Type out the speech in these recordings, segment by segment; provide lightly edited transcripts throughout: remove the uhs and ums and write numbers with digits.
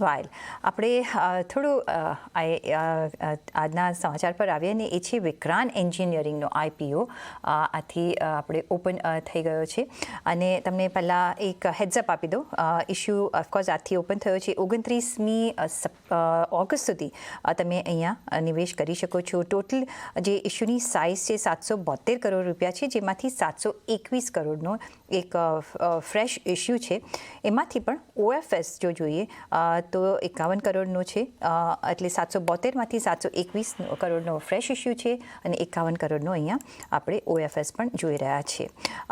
While આપણે થોડું આજના સમાચાર પર આવીએ અને એ છે વિક્રાંત એન્જિનિયરિંગનો આઈપીઓ આથી આપણે ઓપન થઈ ગયો છે અને તમને પહેલાં એક હેડ્સઅપ આપી દો ઇશ્યુ ઓફકોર્સ આજથી ઓપન થયો છે 29મી ઓગસ્ટ સુધી તમે અહીંયા નિવેશ કરી શકો છો. ટોટલ જે ઇશ્યુની સાઇઝ છે 772 કરોડ રૂપિયા છે, જેમાંથી 721 કરોડનો એક ફ્રેશ ઇશ્યુ છે. એમાંથી પણ ઓએફએસ જો જોઈએ તો 51 કરોડનો છે, એટલે 772માંથી 721 કરોડનો ફ્રેશ ઇશ્યુ છે અને 51 કરોડનો અહીંયા આપણે ઓએફએસ પણ જોઈ રહ્યા છીએ.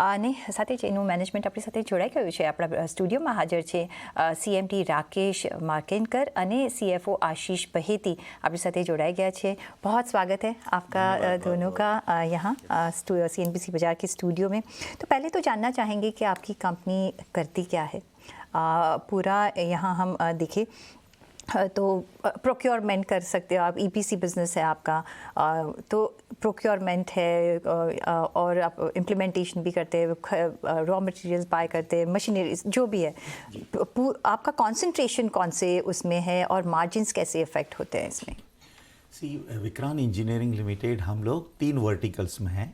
અને સાથે જ એનું મેનેજમેન્ટ આપણી સાથે જોડાઈ ગયું છે. આપણા સ્ટુડિયોમાં હાજર છે સીએમડી રાકેશ मार्केनकर અને सीएफओ आशीष बहेती आपकी साथ जोड़ाए गया है. बहुत स्वागत है आपका दोनों का यहाँ CNBC बाजार के स्टूडियो में. तो पहले तो जानना चाहेंगे कि आपकी कंपनी करती क्या है. पूरा यहाँ हम देखें तो प्रोक्योरमेंट कर सकते हो आप, ईपीसी बिजनेस है आपका, तो प्रोक्योरमेंट है और आप इम्प्लीमेंटेशन भी करते हैं, रॉ मटेरियल्स बाय करते हैं, मशीनरी जो भी है. आपका कंसंट्रेशन कौन से उसमें है और मार्जिन्स कैसे इफेक्ट होते हैं इसमें. विक्रांत इंजीनियरिंग लिमिटेड हम लोग 3 वर्टिकल्स में हैं.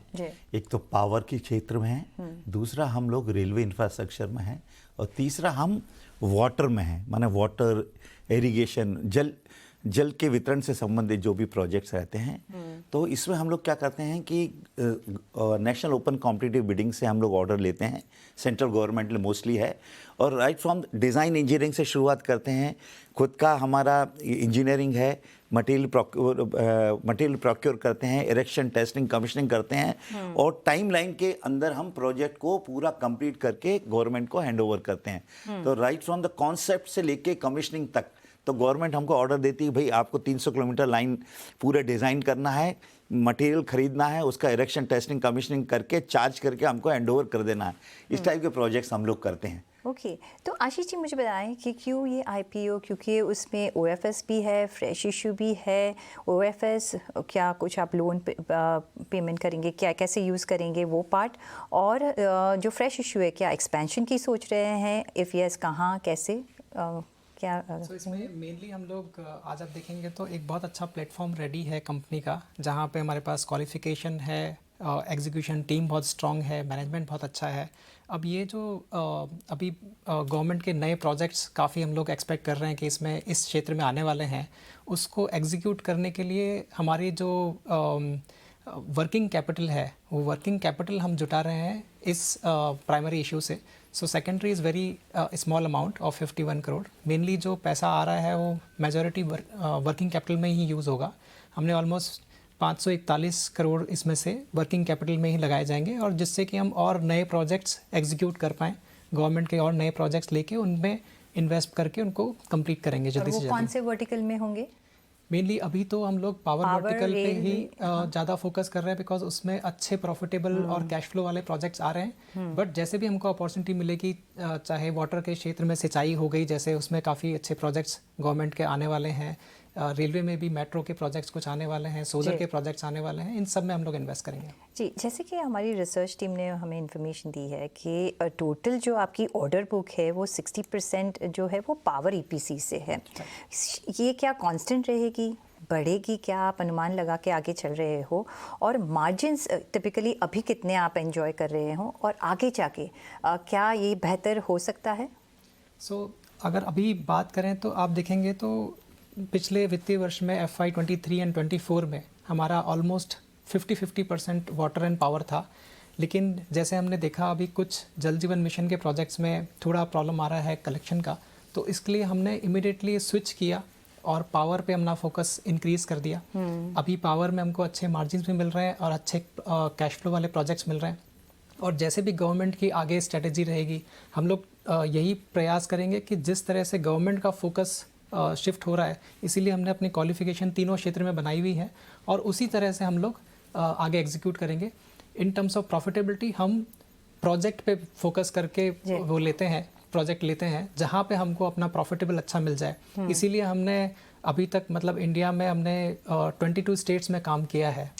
एक तो पावर के क्षेत्र में है, दूसरा हम लोग रेलवे इंफ्रास्ट्रक्चर में हैं और तीसरा हम वाटर में हैं. माने वाटर इरिगेशन, जल के वितरण से संबंधित जो भी प्रोजेक्ट्स रहते हैं. तो इसमें हम लोग क्या करते हैं कि नेशनल ओपन कॉम्पिटिटिव बिडिंग से हम लोग ऑर्डर लेते हैं. सेंट्रल गवर्नमेंट मोस्टली है और राइट फ्रॉम डिज़ाइन इंजीनियरिंग से शुरुआत करते हैं. खुद का हमारा इंजीनियरिंग है, मटेरियल प्रोक्योर करते हैं, इरेक्शन, टेस्टिंग, कमीशनिंग करते हैं और टाइमलाइन के अंदर हम प्रोजेक्ट को पूरा कंप्लीट करके गवर्नमेंट को हैंडओवर करते हैं. तो राइट फ्रॉम द कॉन्सेप्ट से लेके कमीशनिंग तक तो गवर्नमेंट हमको ऑर्डर देती है, भाई आपको 300 किलोमीटर लाइन पूरे डिज़ाइन करना है, मटेरियल खरीदना है, उसका इरेक्शन, टेस्टिंग, कमीशनिंग करके चार्ज करके हमको हैंडओवर कर देना है. इस टाइप के प्रोजेक्ट्स हम लोग करते हैं. ओके तो आशीष जी मुझे बताएं कि क्यों ये आईपीओ, क्योंकि उसमें ओएफएस भी है, फ्रेश इशू भी है. ओएफएस क्या कुछ आप लोन पेमेंट करेंगे, क्या कैसे यूज़ करेंगे वो पार्ट, और जो फ्रेश इशू है क्या एक्सपेंशन की सोच रहे हैं, इफ़ यस कहाँ कैसे क्या. So, इसमें मेनली हम लोग आज आप देखेंगे तो एक बहुत अच्छा प्लेटफॉर्म रेडी है कंपनी का, जहाँ पे हमारे पास क्वालिफिकेशन है, एग्जीक्यूशन टीम बहुत स्ट्रॉन्ग है, मैनेजमेंट बहुत अच्छा है. अब ये जो अभी गवर्नमेंट के नए प्रोजेक्ट्स काफ़ी हम लोग एक्सपेक्ट कर रहे हैं कि इसमें इस क्षेत्र में आने वाले हैं, उसको एग्जीक्यूट करने के लिए हमारी जो वर्किंग कैपिटल है वो वर्किंग कैपिटल हम जुटा रहे हैं इस प्राइमरी इशू से. So secondary is very small amount of 51 crore. Mainly जो पैसा आ रहा है वो मेजॉरिटी वर्किंग कैपिटल में ही यूज़ होगा. हमने ऑलमोस्ट 541 करोड़ इसमें से वर्किंग कैपिटल में ही लगाए जाएंगे, और जिससे कि हम और नए प्रोजेक्ट्स एग्जीक्यूट कर पाएँ. गवर्नमेंट के और नए प्रोजेक्ट्स लेके उनमें इन्वेस्ट करके उनको कंप्लीट करेंगे जल्दी से जल्दी. कौन से वर्टिकल में होंगे. मेनली अभी तो हम लोग पावर वर्टिकल पे ही ज़्यादा फोकस कर रहे हैं, बिकॉज उसमें अच्छे प्रॉफिटेबल और कैश फ्लो वाले प्रोजेक्ट्स आ रहे हैं. बट जैसे भी हमको अपॉर्चुनिटी मिलेगी, चाहे वाटर के क्षेत्र में सिंचाई हो गई, जैसे उसमें काफ़ी अच्छे प्रोजेक्ट्स गवर्नमेंट के आने वाले हैं, रेलवे में भी मेट्रो के प्रोजेक्ट्स कुछ आने वाले हैं, सोलर के प्रोजेक्ट्स आने वाले हैं, इन सब में हम लोग इन्वेस्ट करेंगे. जी, जैसे कि हमारी रिसर्च टीम ने हमें इन्फॉर्मेशन दी है कि टोटल जो आपकी ऑर्डर बुक है वो 60% जो है वो पावर ईपीसी से है. ये क्या कांस्टेंट रहेगी, बढ़ेगी क्या, आप अनुमान लगा के आगे चल रहे हो, और मार्जिन्स टिपिकली अभी कितने आप एंजॉय कर रहे हो और आगे जाके क्या ये बेहतर हो सकता है. अगर अभी बात करें तो आप देखेंगे तो पिछले वित्तीय वर्ष में FY 23 एंड 24 में हमारा ऑलमोस्ट 50% वाटर एंड पावर था. लेकिन जैसे हमने देखा अभी कुछ जल जीवन मिशन के प्रोजेक्ट्स में थोड़ा प्रॉब्लम आ रहा है कलेक्शन का, तो इसके लिए हमने इमिडिएटली स्विच किया और पावर पे हमने फोकस इंक्रीज़ कर दिया. अभी पावर में हमको अच्छे मार्जिन्स भी मिल रहे हैं और अच्छे कैश फ्लो वाले प्रोजेक्ट्स मिल रहे हैं. और जैसे भी गवर्नमेंट की आगे स्ट्रेटेजी रहेगी, हम लोग यही प्रयास करेंगे कि जिस तरह से गवर्नमेंट का फोकस शिफ्ट हो रहा है, इसीलिए हमने अपनी क्वालिफिकेशन तीनों क्षेत्र में बनाई हुई है और उसी तरह से हम लोग आगे एग्जीक्यूट करेंगे. इन टर्म्स ऑफ प्रॉफिटेबिलिटी हम प्रोजेक्ट पे फोकस करके वो लेते हैं, प्रोजेक्ट लेते हैं जहाँ पे हमको अपना प्रॉफिटेबल अच्छा मिल जाए. इसीलिए हमने अभी तक मतलब इंडिया में हमने 22 स्टेट्स में काम किया है.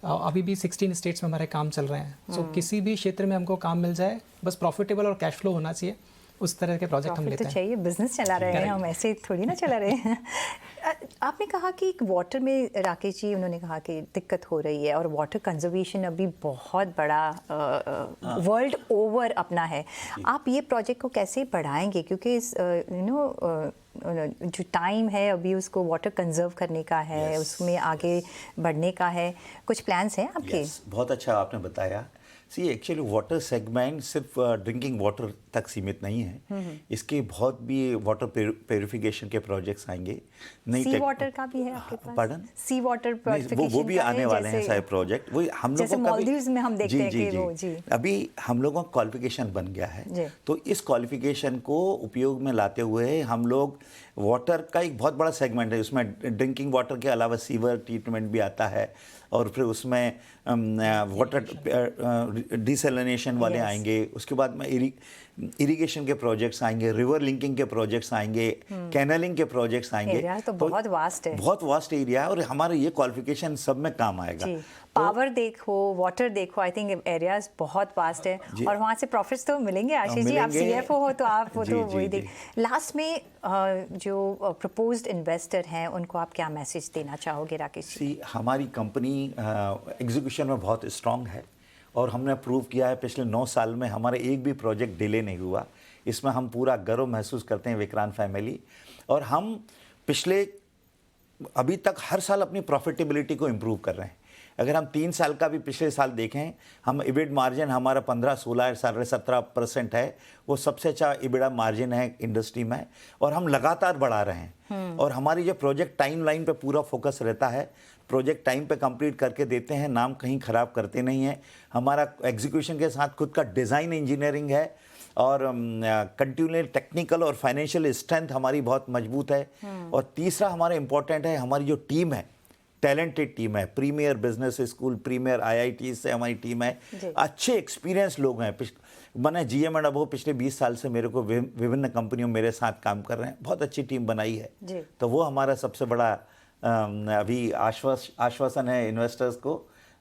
अभी भी 16 स्टेट्स में हमारे काम चल रहे हैं. सो किसी भी क्षेत्र में हमको काम मिल जाए, बस प्रॉफिटेबल और कैश फ्लो होना चाहिए. उस तरह के प्रोजेक्ट हम प्रॉफिट लेते तो हैं। चाहिए, बिजनेस चला रहे हैं हम, ऐसे थोड़ी ना चला रहे हैं। आपने कहा कि वाटर में, राकेश जी उन्होंने कहा कि दिक्कत हो रही है और वाटर कंजर्वेशन अभी बहुत बड़ा वर्ल्ड ओवर अपना है। आप ये प्रोजेक्ट को कैसे बढ़ाएंगे, क्योंकि जो टाइम है अभी उसको वाटर कंजर्व करने का है, Yes. उसमें आगे बढ़ने का है, कुछ प्लान्स हैं आपके? Yes, बहुत अच्छा आपने बताया। सी एक्चुअली वाटर सेगमेंट सिर्फ ड्रिंकिंग वाटर तक सीमित नहीं है, इसके बहुत भी वाटर प्योरिफिकेशन के प्रोजेक्ट्स आएंगे। सी वाटर का भी है आपके पास? Pardon? सी वाटर नहीं, प्योरिफिकेशन वो भी आने वाले हैं सारे प्रोजेक्ट। वही हम जैसे लोगों का भी मालदीव्स में हम देखते हैं कि वो जी अभी हम लोगों का क्वालिफिकेशन बन गया जी। है, तो इस क्वालिफिकेशन को उपयोग में लाते हुए हम लोग वाटर का एक बहुत बड़ा सेगमेंट है, उसमें ड्रिंकिंग वाटर के अलावा सीवर ट्रीटमेंट भी आता है, और फिर उसमें वाटर डिसैलिनेशन वाले Yes. आएंगे, उसके बाद में इरिगेशन के प्रोजेक्ट्स आएंगे, रिवर लिंकिंग के प्रोजेक्ट्स आएंगे, कैनलिंग के प्रोजेक्ट्स आएंगे। एरिया तो बहुत वास्ट है, बहुत वास्ट एरिया है, और हमारे ये क्वालिफिकेशन सब में काम आएगा। जी। पावर देखो, वाटर देखो, आई थिंक एरियाज बहुत वास्ट है और वहाँ से प्रॉफिट्स तो मिलेंगे। आशीष जी आप मिलेंगे। सीएफओ हो तो आप वो जी, तो जी, वही जी। देख। लास्ट में जो प्रपोज्ड इन्वेस्टर हैं उनको आप क्या मैसेज देना चाहोगे राकेश जी? हमारी कंपनी एग्जीक्यूशन में बहुत स्ट्रांग है, और हमने प्रूव किया है पिछले 9 साल में हमारा एक भी प्रोजेक्ट डिले नहीं हुआ। इसमें हम पूरा गर्व महसूस करते हैं विक्रांत फैमिली, और हम अभी तक हर साल अपनी प्रॉफिटेबिलिटी को इम्प्रूव कर रहे हैं। अगर हम 3 साल का भी पिछले साल देखें, हम इबिड मार्जिन हमारा 15, 16, 17% है, वो सबसे अच्छा इबिडा मार्जिन है इंडस्ट्री में, और हम लगातार बढ़ा रहे हैं। और हमारी जो प्रोजेक्ट टाइम लाइन पे पूरा फोकस रहता है, प्रोजेक्ट टाइम पे कंप्लीट करके देते हैं, नाम कहीं ख़राब करते नहीं हैं। हमारा एग्जीक्यूशन के साथ खुद का डिज़ाइन इंजीनियरिंग है, और कंटिन्यूअल टेक्निकल और फाइनेंशियल स्ट्रेंथ हमारी बहुत मजबूत है। और तीसरा हमारा इम्पोर्टेंट है, हमारी जो टीम है, टैलेंटेड टीम है, premier business school, premier IIT से हमारी टीम है, अच्छे एक्सपीरियंस लोग हैं। मैंने GM एंड अबव पिछले 20 साल से मेरे को विभिन्न कंपनियों मेरे साथ काम कर रहे हैं, बहुत अच्छी टीम बनाई है। तो वो हमारा सबसे बड़ा अभी आश्वासन है इन्वेस्टर्स को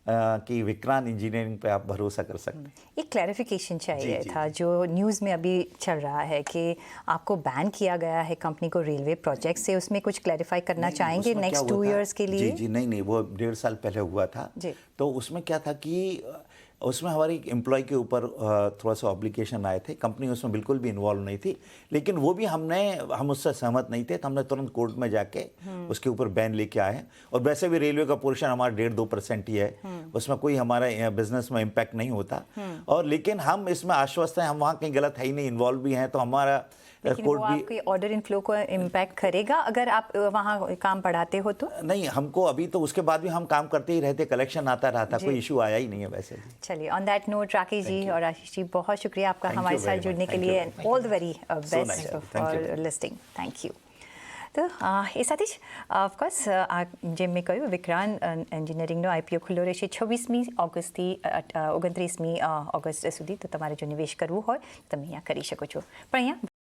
कि विक्रांत इंजीनियरिंग पे आप भरोसा कर सकते हैं। एक क्लैरिफिकेशन चाहिए जी, था, जो न्यूज़ में अभी चल रहा है कि आपको बैन किया गया है कंपनी को रेलवे प्रोजेक्ट से, उसमें कुछ क्लैरिफाई करना चाहेंगे नेक्स्ट 2 इयर्स के लिए? जी, नहीं, वो 1.5 साल पहले हुआ था। तो उसमें क्या था कि उसमें हमारी एम्प्लॉय के ऊपर थोड़ा सा ऑब्लिगेशन आए थे, कंपनी उसमें बिल्कुल भी इन्वॉल्व नहीं थी, लेकिन वो भी हम उससे सहमत नहीं थे, तो हमने तुरंत कोर्ट में जाके उसके ऊपर बैन लेके आए हैं। और वैसे भी रेलवे का पोर्शन हमारा 1.5-2% ही है, उसमें कोई हमारा बिजनेस में इम्पैक्ट नहीं होता। और लेकिन हम इसमें आश्वस्त हैं, हम वहाँ कहीं गलत है ही नहीं, इन्वॉल्व भी हैं, तो हमारा लेकिन वो आपके ऑर्डर इनफ्लो को इम्पैक्ट करेगा अगर आप वहाँ काम बढ़ाते हो तो? नहीं, हमको अभी तो उसके बाद भी हम काम करते ही रहते, कलेक्शन आता रहता, कोई इशू आया ही नहीं है वैसे भी। चलिए, on that note Rakesh ji और आशीष जी, बहुत शुक्रिया आपका हमारे साथ जुड़ने के लिए, and all the very best for listing. Thank you. तो એ સાથે જ ઓફકોર્સ જેમ મેં કહ્યું, વિક્રાંત એન્જિનિયરિંગનો IPO ખુલ્લો રહેશે 26મી ઓગસ્ટથી 29મી ઓગસ્ટ સુધી. તો તમારે જો નિવેશ કરવું હોય તમે અહીંયા કરી શકો છો. પણ અહીંયા